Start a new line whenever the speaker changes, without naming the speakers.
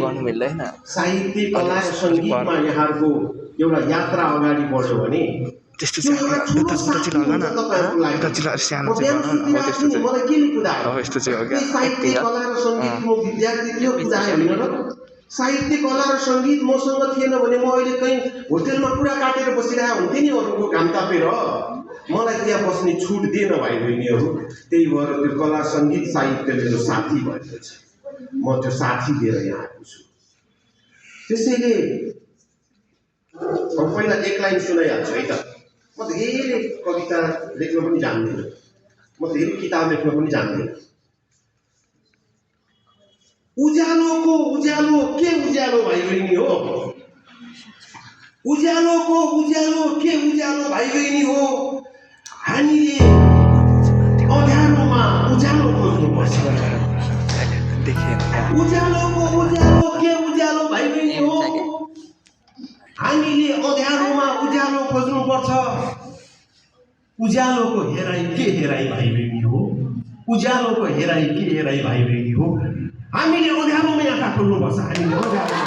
गर्नु मिल्दैन
साहित्य कला र सङ्गीतमा यहाँको एउटा यात्रा अगाडि बढ्यो भने
त्यस्तो चाहिँ उता चाहिँ लगा न उता चाहिँ सानो चाहिँ बनाउन हो त्यस्तो चाहिँ हो यस्तो चाहिँ हो क्या
साहित्य कला र सङ्गीतको विद्यार्थी थियो कुदायो होइन र साहित्य कला र सङ्गीत मसँग थिएन भने म अहिले कहीँ होटेलमा कुरा काटेर बसिरहेको हुन्थेँ नि अरूको घाम तापेर मलाई त्यहाँ बस्ने छुट दिएन भाइ बहिनीहरू त्यही भएर त्यो कला सङ्गीत साहित्य मेरो साथी भएको छ म त्यो साथी लिएर यहाँ आएको छु त्यसैले पहिला एक लाइन सुनाइहाल्छु है त म धेरै कविता लेख्न पनि जान्दिनँ म धेरै किताब लेख्न पनि जान्दिनँ उज्यालोको उज्यालो के उज्यालो भाइ बहिनी हो उज्यालोको उज्यालो के उज्यालो भाइ बहिनी हो हामीले अँध्यारोमा उज्यालो खोज्नुपर्छ उज्यालोको उज्यालो के उज्यालो भाइ बहिनी हो हामीले अँध्यारोमा उज्यालो खोज्नुपर्छ उज्यालोको हेराइ के हेराइ भाइ बहिनी हो उज्यालोको हेराइ के हेराइ भाइ बहिनी हो हामीले अँध्यारोमै आँखा खोल्नुपर्छ हामीले